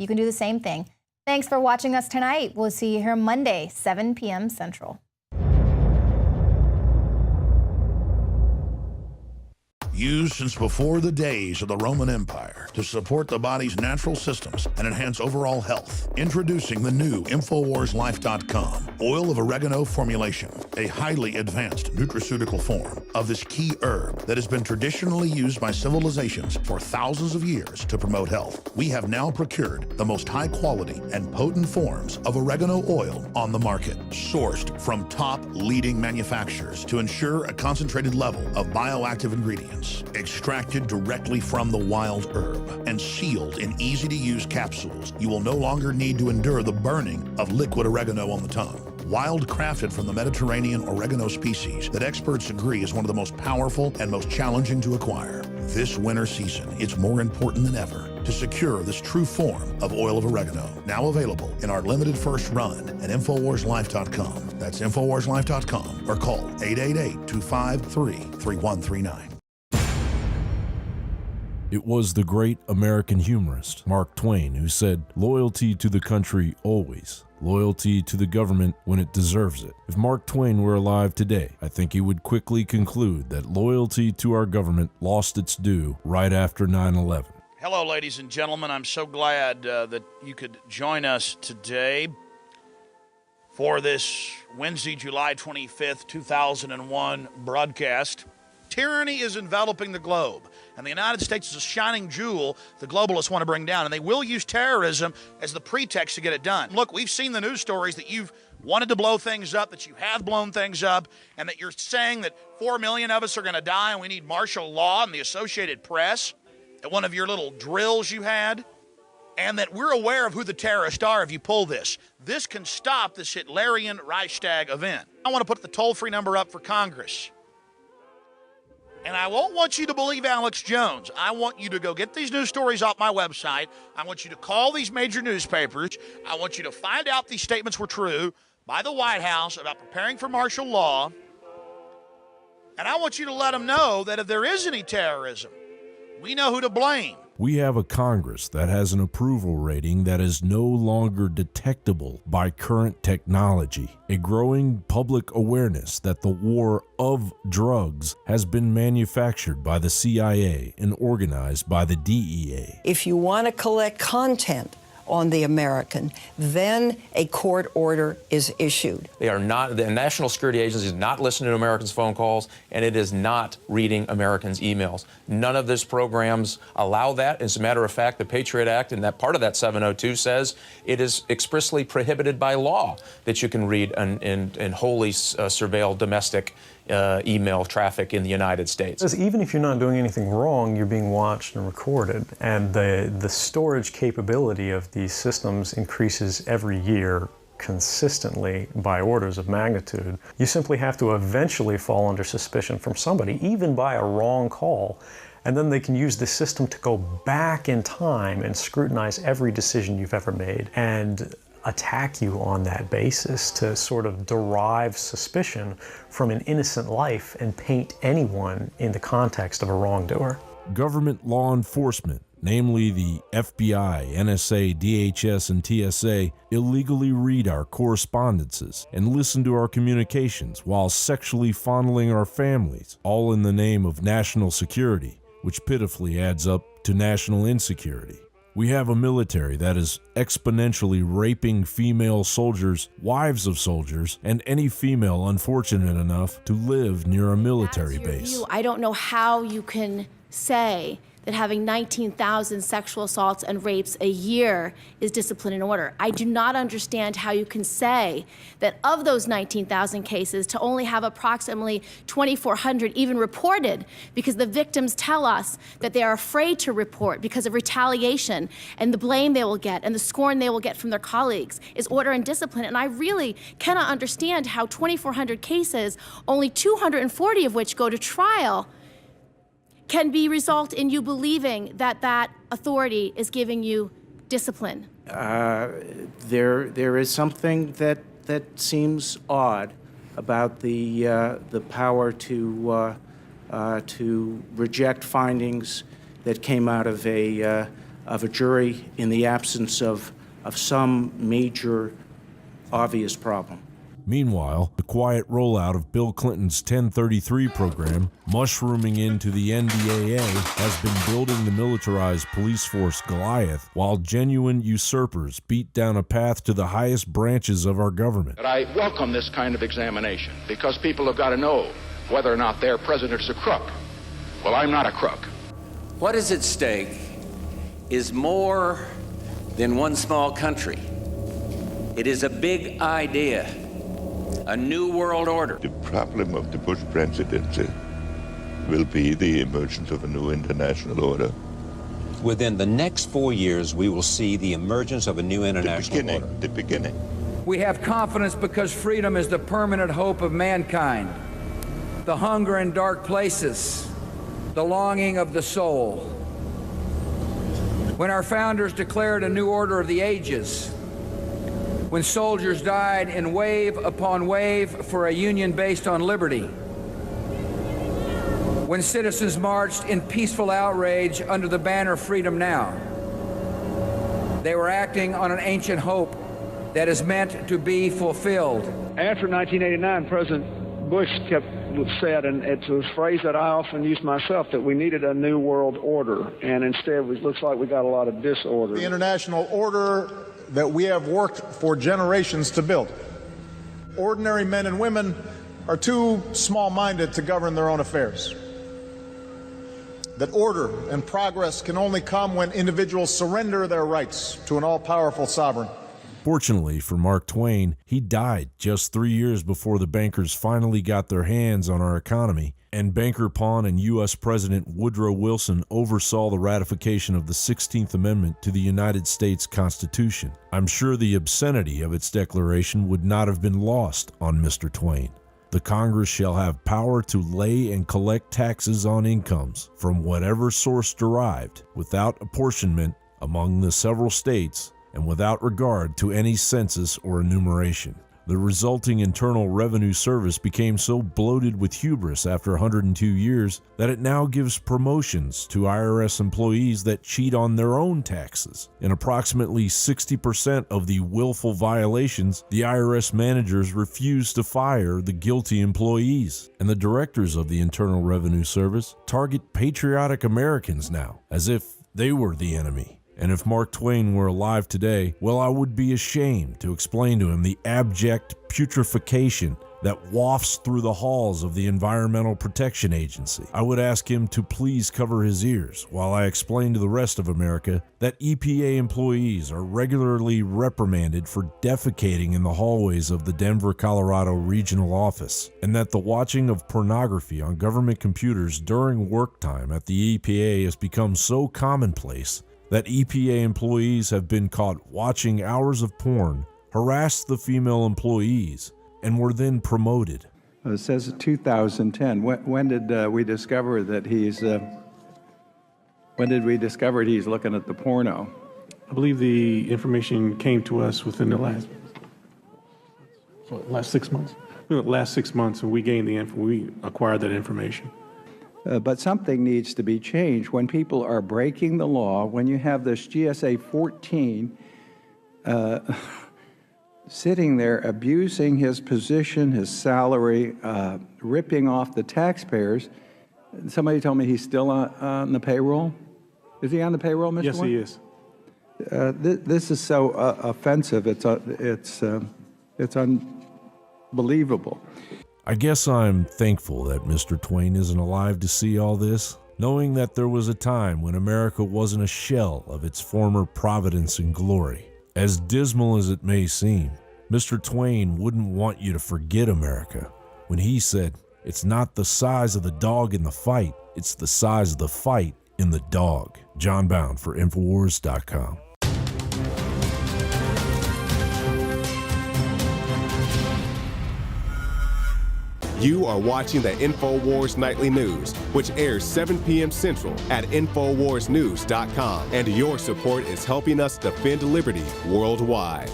you can do the same thing. Thanks for watching us tonight. We'll see you here Monday, 7 p.m. Central. Used since before the days of the Roman Empire to support the body's natural systems and enhance overall health. Introducing the new INFOWARSLife.com oil of oregano formulation, a highly advanced nutraceutical form of this key herb that has been traditionally used by civilizations for thousands of years to promote health. We have now procured the most high quality and potent forms of oregano oil on the market, sourced from top leading manufacturers to ensure a concentrated level of bioactive ingredients, extracted directly from the wild herb and sealed in easy-to-use capsules. You will no longer need to endure the burning of liquid oregano on the tongue. Wild crafted from the Mediterranean oregano species that experts agree is one of the most powerful and most challenging to acquire. This winter season, it's more important than ever to secure this true form of oil of oregano. Now available in our limited first run at INFOWARSLife.com. That's INFOWARSLife.com or call 888-253-3139. It was the great American humorist Mark Twain who said, "Loyalty to the country always, loyalty to the government when it deserves it." If Mark Twain were alive today, I think he would quickly conclude that loyalty to our government lost its due right after 9/11. Hello, ladies and gentlemen. I'm so glad that you could join us today for this Wednesday, July 25th, 2001 broadcast. Tyranny is enveloping the globe, and the United States is a shining jewel the globalists want to bring down, and they will use terrorism as the pretext to get it done. Look, we've seen the news stories that you've wanted to blow things up, that you have blown things up, and that you're saying that 4 million of us are going to die and we need martial law and the Associated Press at one of your little drills you had, and that we're aware of who the terrorists are if you pull this. This can stop this Hitlerian Reichstag event. I want to put the toll-free number up for Congress. And I won't want you to believe Alex Jones. I want you to go get these news stories off my website. I want you to call these major newspapers. I want you to find out these statements were true by the White House about preparing for martial law. And I want you to let them know that if there is any terrorism, we know who to blame. We have a Congress that has an approval rating that is no longer detectable by current technology, a growing public awareness that the war of drugs has been manufactured by the CIA and organized by the DEA. If you want to collect content on the American, then a court order is issued. They are not, the National Security Agency is not listening to Americans' phone calls, and it is not reading Americans' emails. None of these programs allow that. As a matter of fact, the Patriot Act and that part of that 702 says it is expressly prohibited by law that you can read and wholly surveil domestic email traffic in the United States. Because even if you're not doing anything wrong, you're being watched and recorded, and the storage capability of these systems increases every year consistently by orders of magnitude. You simply have to eventually fall under suspicion from somebody, even by a wrong call, and then they can use the system to go back in time and scrutinize every decision you've ever made and attack you on that basis to sort of derive suspicion from an innocent life and paint anyone in the context of a wrongdoer. Government law enforcement, namely the FBI, NSA, DHS, and TSA, illegally read our correspondences and listen to our communications while sexually fondling our families, all in the name of national security, which pitifully adds up to national insecurity. We have a military that is exponentially raping female soldiers, wives of soldiers, and any female unfortunate enough to live near a military base. I don't know how you can say that having 19,000 sexual assaults and rapes a year is discipline and order. I do not understand how you can say that of those 19,000 cases to only have approximately 2,400 even reported, because the victims tell us that they are afraid to report because of retaliation and the blame they will get and the scorn they will get from their colleagues is order and discipline. And I really cannot understand how 2,400 cases, only 240 of which go to trial, can result in you believing that that authority is giving you discipline. There is something that seems odd about the power to reject findings that came out of a of a jury in the absence of some major obvious problem. Meanwhile, the quiet rollout of Bill Clinton's 1033 program, mushrooming into the NDAA, has been building the militarized police force Goliath, while genuine usurpers beat down a path to the highest branches of our government. But I welcome this kind of examination because people have got to know whether or not their president's a crook. Well, I'm not a crook. What is at stake is more than one small country. It is a big idea, a new world order. The problem of the Bush presidency will be the emergence of a new international order. Within the next 4 years, we will see the emergence of a new international order. The beginning. We have confidence because freedom is the permanent hope of mankind, the hunger in dark places, the longing of the soul. When our founders declared a new order of the ages, when soldiers died in wave upon wave for a union based on liberty, when citizens marched in peaceful outrage under the banner Freedom Now, they were acting on an ancient hope that is meant to be fulfilled. After 1989, President Bush said, and it's a phrase that I often use myself, that we needed a new world order, and instead it looks like we got a lot of disorder. The international order that we have worked for generations to build. Ordinary men and women are too small-minded to govern their own affairs. That order and progress can only come when individuals surrender their rights to an all-powerful sovereign. Fortunately for Mark Twain, he died just 3 years before the bankers finally got their hands on our economy, and banker pawn and U.S. President Woodrow Wilson oversaw the ratification of the 16th Amendment to the United States Constitution. I'm sure the obscenity of its declaration would not have been lost on Mr. Twain. The Congress shall have power to lay and collect taxes on incomes from whatever source derived, without apportionment among the several states, and without regard to any census or enumeration. The resulting Internal Revenue Service became so bloated with hubris after 102 years that it now gives promotions to IRS employees that cheat on their own taxes. In approximately 60% of the willful violations, the IRS managers refuse to fire the guilty employees, and the directors of the Internal Revenue Service target patriotic Americans now, as if they were the enemy. And if Mark Twain were alive today, well, I would be ashamed to explain to him the abject putrefaction that wafts through the halls of the Environmental Protection Agency. I would ask him to please cover his ears while I explain to the rest of America that EPA employees are regularly reprimanded for defecating in the hallways of the Denver, Colorado regional office, and that the watching of pornography on government computers during work time at the EPA has become so commonplace that EPA employees have been caught watching hours of porn, harassed the female employees, and were then promoted. It says 2010. When did we discover that he's? When did we discover he's looking at the porno? I believe the information came to us within the last 6 months. Last 6 months, and we acquired that information. But something needs to be changed. When people are breaking the law, when you have this GSA 14 sitting there abusing his position, his salary, ripping off the taxpayers. Somebody told me he's still on the payroll. Is he on the payroll, Mr. Yes, Wayne? he is. This is so offensive. It's unbelievable. I guess I'm thankful that Mr. Twain isn't alive to see all this, knowing that there was a time when America wasn't a shell of its former providence and glory. As dismal as it may seem, Mr. Twain wouldn't want you to forget America when he said, "It's not the size of the dog in the fight, it's the size of the fight in the dog." John Bound for INFOWARS.com. You are watching the INFOWARS Nightly News, which airs 7 p.m. Central at INFOWARSnews.com. And your support is helping us defend liberty worldwide.